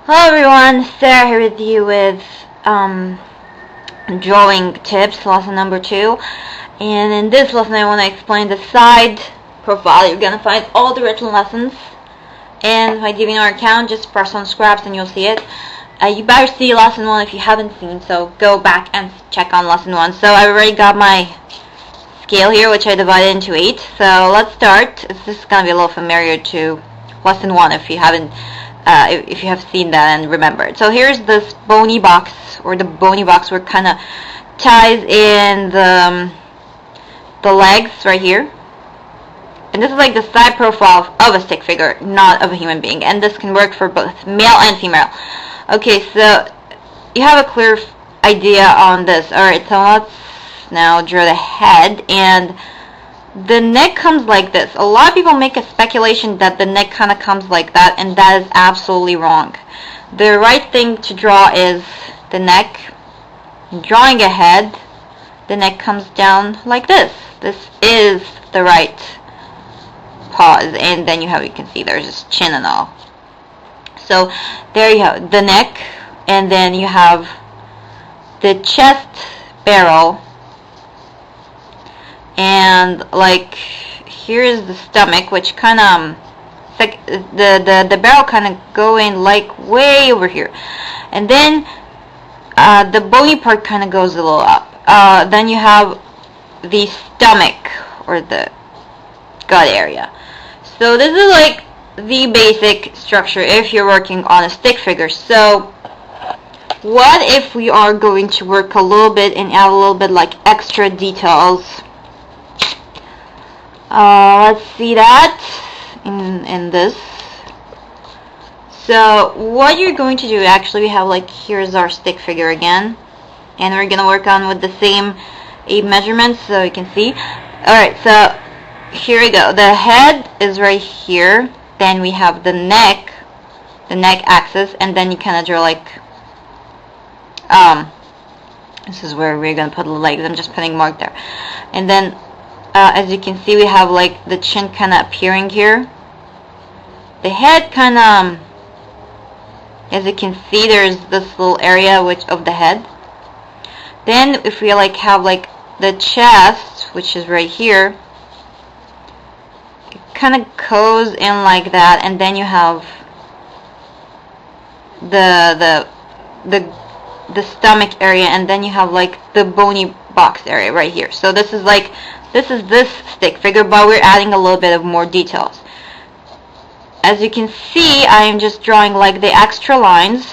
Hello everyone, Sarah here with you with drawing tips, lesson number 2. And in this lesson I want to explain the side profile. You're going to find all the written lessons in my DeviantArt account. Just press on scraps and you'll see it. You better see lesson 1 if you haven't seen, so go back and check on lesson 1. So I already got my scale here, which I divided into 8. So let's start. This is going to be a little familiar to lesson 1 if you haven't if you have seen that and remembered. So here's this bony box, or the bony box where kind of ties in the legs right here. And this is like the side profile of a stick figure, not of a human being. And this can work for both male and female. Okay, so you have a clear idea on this. Alright, so let's now draw the head, and the neck comes like this. A lot of people make a speculation that the neck kind of comes like that, and that is absolutely wrong. The right thing to draw is the neck. Drawing a head, the neck comes down like this. This is the right pose, and then you can see there's this chin and all. So there you have the neck, and then you have the chest barrel. And like here's the stomach, which kind of like the barrel kind of going like way over here, and then the bony part kind of goes a little up. Then you have the stomach, or the gut area. So this is like the basic structure if you're working on a stick figure. So what if we are going to work a little bit and add a little bit like extra details? Let's see that in this. So what you're going to do, actually, we have like, here's our stick figure again, and we're gonna work on with the same 8 measurements so you can see. Alright, so here we go. The head is right here, then we have the neck axis, and then you kind of draw like this is where we're gonna put the legs. I'm just putting mark there, and then as you can see, we have like the chin kind of appearing here. The head kind of, as you can see, there's this little area of the head. Then if we like have like the chest, which is right here, it kind of goes in like that, and then you have the stomach area, and then you have like the bony box area right here. So this is this stick figure, but we're adding a little bit of more details. As you can see, I am just drawing like the extra lines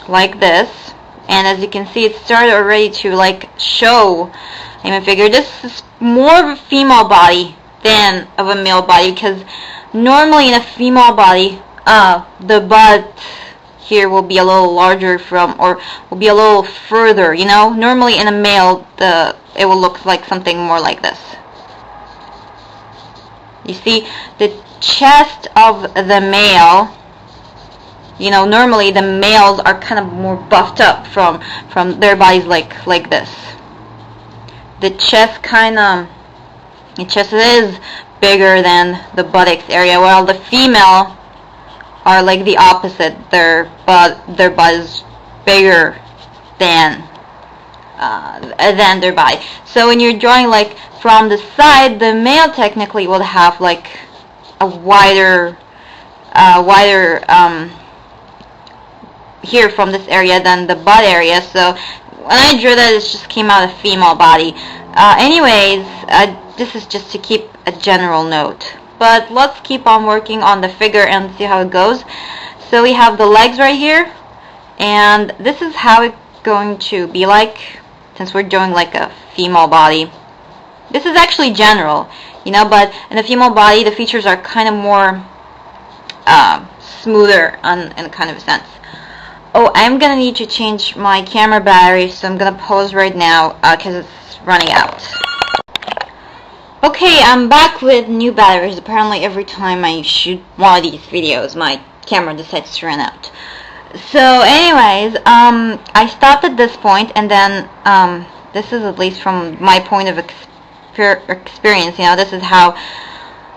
like this, and as you can see, it started already to like show human figure. This is more of a female body than of a male body, because normally in a female body the butt here will be a little larger or will be a little further, you know. Normally in a male, it will look like something more like this. You see, the chest of the male, you know, normally the males are kind of more buffed up from their bodies like this. The chest is bigger than the buttocks area, while the female are like the opposite. Their butt is bigger than their body. So when you're drawing like from the side, the male technically will have like a wider here from this area than the butt area. So when I drew that, it just came out a female body. Anyways, this is just to keep a general note. But let's keep on working on the figure and see how it goes. So we have the legs right here, and this is how it's going to be like, since we're doing like a female body. This is actually general, you know, but in a female body the features are kind of more smoother in kind of a sense. Oh, I'm gonna need to change my camera battery, so I'm gonna pause right now because it's running out. Okay, I'm back with new batteries. Apparently every time I shoot one of these videos, my camera decides to run out. So anyways, I stopped at this point, and then this is, at least from my point of experience, you know, this is how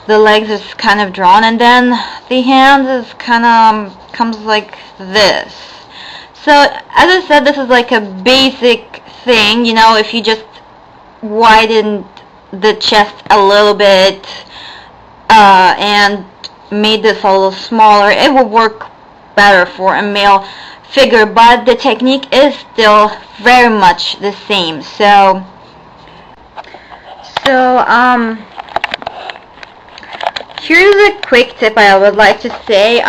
the legs is kind of drawn, and then the hands is kind comes like this. So as I said, this is like a basic thing, you know, if you just widened the chest a little bit and made this a little smaller, it will work better for a male figure, but the technique is still very much the same. So here's a quick tip I would like to say.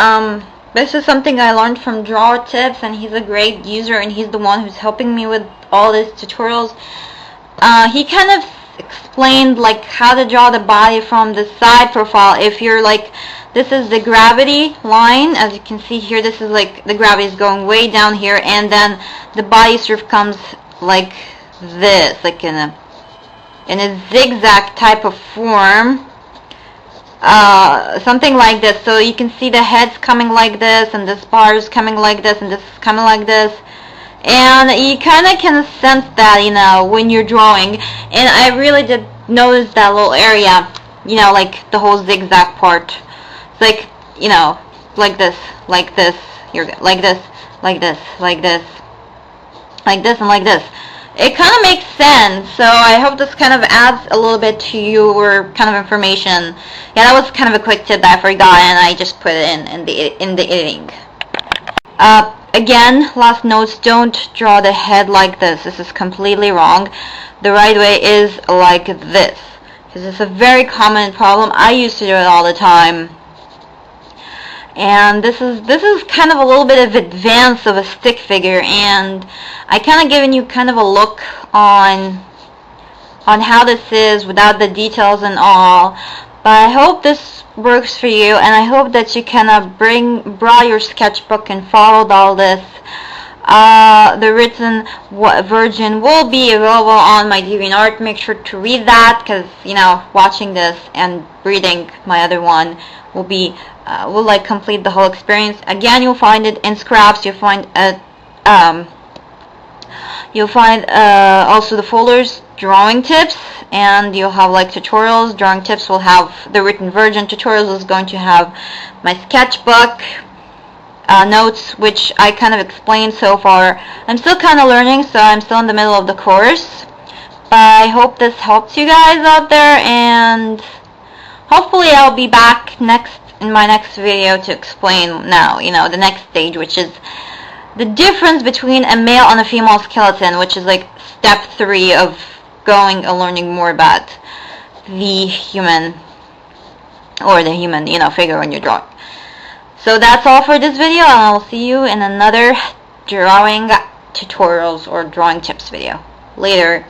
This is something I learned from Drawer Tips, and he's a great user, and he's the one who's helping me with all these tutorials. He kind of explained like how to draw the body from the side profile. If you're like, this is the gravity line, as you can see here, this is like the gravity is going way down here, and then the body sort of comes like this, like in a zigzag type of form, something like this. So you can see the head's coming like this, and this bar is coming like this, and this is coming like this, and you kind of can sense that, you know, when you're drawing. And I really did notice that little area, you know, like the whole zigzag part. It's like, you know, like this, you're like this, like this, like this, like this, and like this. It kind of makes sense, so I hope this kind of adds a little bit to your kind of information. Yeah, that was kind of a quick tip that I forgot, and I just put it in the editing. Again, last notes, don't draw the head like this. This is completely wrong. The right way is like this, because it's a very common problem. I used to do it all the time. And this is kind of a little bit of advance of a stick figure, and I kind of given you kind of a look on how this is without the details and all. But I hope this works for you, and I hope that you kind of brought your sketchbook and followed all this. The written version will be available on my DeviantArt. Make sure to read that, because, you know, watching this and reading my other one will be will like complete the whole experience. Again, you'll find it in scraps. You'll find also the folders, drawing tips, and you'll have like tutorials. Drawing tips will have the written version. Tutorials is going to have my sketchbook, notes, which I kind of explained so far. I'm still kind of learning, so I'm still in the middle of the course. But I hope this helps you guys out there, and hopefully I'll be back in my next video to explain now, you know, the next stage, which is the difference between a male and a female skeleton, which is like step 3 of going and learning more about the human, you know, figure when you're drawing. So that's all for this video, and I'll see you in another drawing tutorials or drawing tips video. Later.